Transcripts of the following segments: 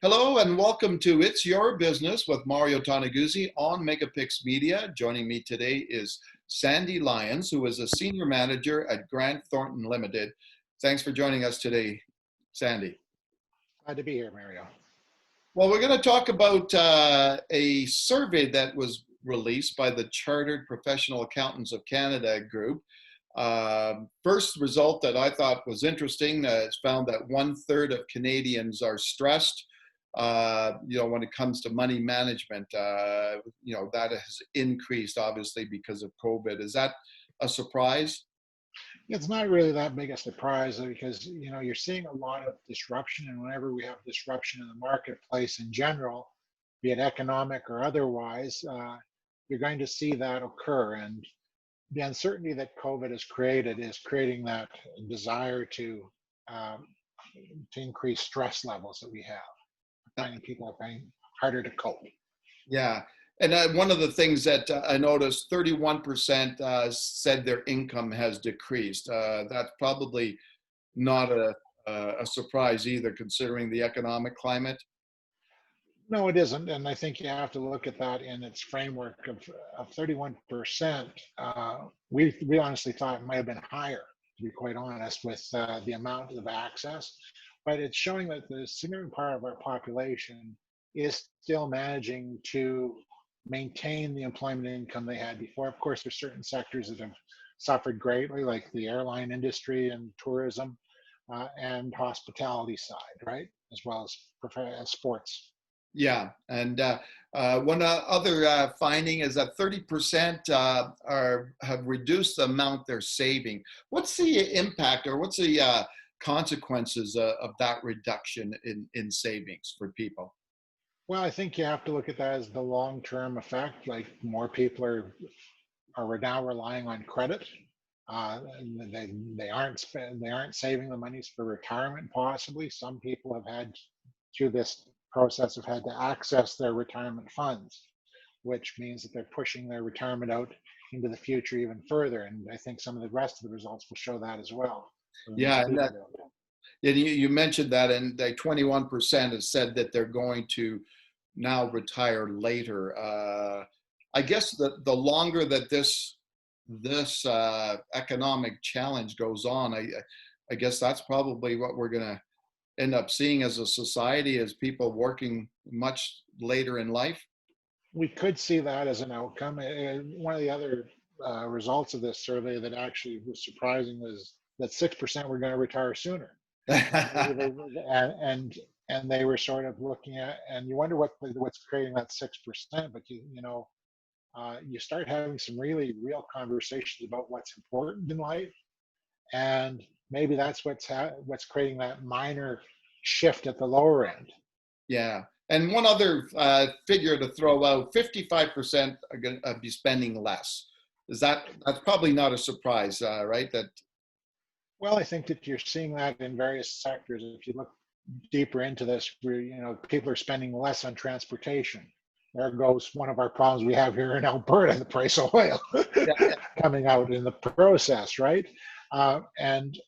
Hello and welcome to It's Your Business with Mario Toneguzzi on Megapix Media. Joining me today is Sandy Lyons, who is a senior manager at Grant Thornton Ltd. Thanks for joining us today, Sandy. Glad to be here, Mario. Well, we're going to talk about a survey that was released by the Chartered Professional Accountants of Canada group. First result that I thought was interesting is found that 1/3 of Canadians are stressed. When it comes to money management, that has increased obviously because of COVID. Is that a surprise? It's not really that big a surprise because you're seeing a lot of disruption, and whenever we have disruption in the marketplace in general, be it economic or otherwise, you're going to see that occur. And the uncertainty that COVID has created is creating that desire to increase stress levels that we have. Finding people are finding harder to cope. Yeah. And one of the things that I noticed, 31% said their income has decreased. That's probably not a surprise either, considering the economic climate. No, it isn't. And I think you have to look at that in its framework of 31%. We honestly thought it might have been higher, to be quite honest, with the amount of access. But it's showing that the significant part of our population is still managing to maintain the employment income they had before. Of course, there's certain sectors that have suffered greatly, like the airline industry and tourism and hospitality side, right? As well as sports. Yeah, and one other finding is that 30% have reduced the amount they're saving. What's the impact, or what's the consequences of that reduction in savings for people? Well, I think you have to look at that as the long-term effect. Like, more people are now relying on credit. They aren't saving the monies for retirement. Possibly some people have had, through this process, have had to access their retirement funds, which means that they're pushing their retirement out into the future even further. And I think some of the rest of the results will show that as well. Yeah, and you mentioned that, and 21% has said that they're going to now retire later. I guess the longer that this economic challenge goes on, I guess that's probably what we're going to end up seeing as a society, as people working much later in life. We could see that as an outcome. One of the other results of this survey that actually was surprising was that 6% were going to retire sooner. and they were sort of looking at, and you wonder what's creating that 6%. But you start having some really real conversations about what's important in life, and maybe that's what's creating that minor shift at the lower end. Yeah. And one other figure to throw out: 55% are going to be spending less. That's probably not a surprise, right? Well, I think that you're seeing that in various sectors. If you look deeper into this, people are spending less on transportation. There goes one of our problems we have here in Alberta: the price of oil coming out in the process, right? And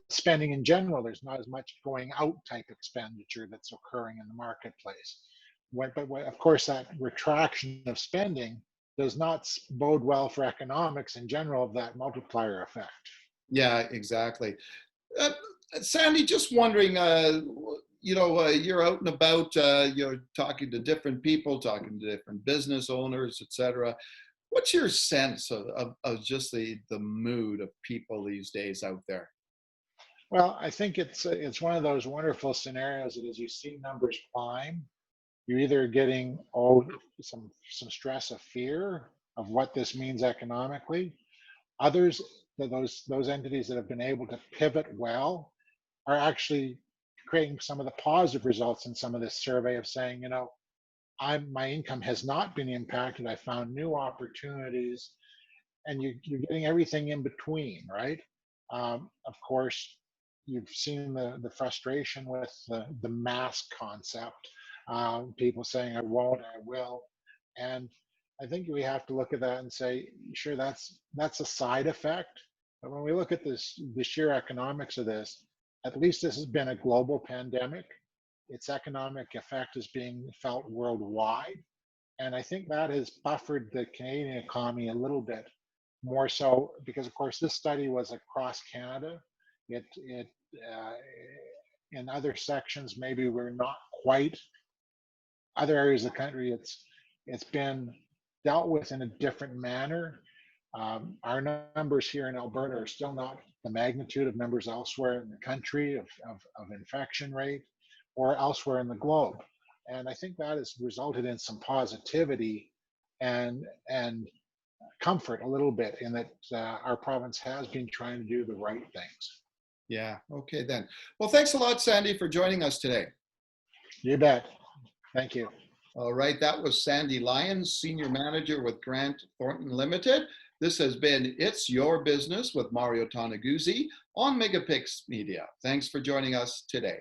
spending in general, there's not as much going out type expenditure that's occurring in the marketplace. But of course, that retraction of spending does not bode well for economics in general, of that multiplier effect. Yeah, exactly. Sandy, just wondering, you're out and about, you're talking to different people, talking to different business owners, etc. What's your sense of just the mood of people these days out there? Well, I think it's one of those wonderful scenarios that as you see numbers climb, you're either getting some stress of fear of what this means economically. Others, those entities that have been able to pivot well, are actually creating some of the positive results in some of this survey of saying, my income has not been impacted. I found new opportunities, and you're getting everything in between, right? Of course, you've seen the frustration with the mask concept. People saying, I won't, I will. And I think we have to look at that and say, sure, that's a side effect. But when we look at the sheer economics of this, at least this has been a global pandemic. its economic effect is being felt worldwide. And I think that has buffered the Canadian economy a little bit more so because, of course, this study was across Canada. It uh, in other sections, maybe we're not quite, other areas of the country, it's been dealt with in a different manner. Our numbers here in Alberta are still not the magnitude of numbers elsewhere in the country of infection rate or elsewhere in the globe. And I think that has resulted in some positivity and comfort a little bit in that our province has been trying to do the right things. Yeah. Okay, then. Well, thanks a lot, Sandy, for joining us today. You bet. Thank you. All right. That was Sandy Lyons, Senior Manager with Grant Thornton Ltd. This has been It's Your Business with Mario Toneguzzi on Megapix Media. Thanks for joining us today.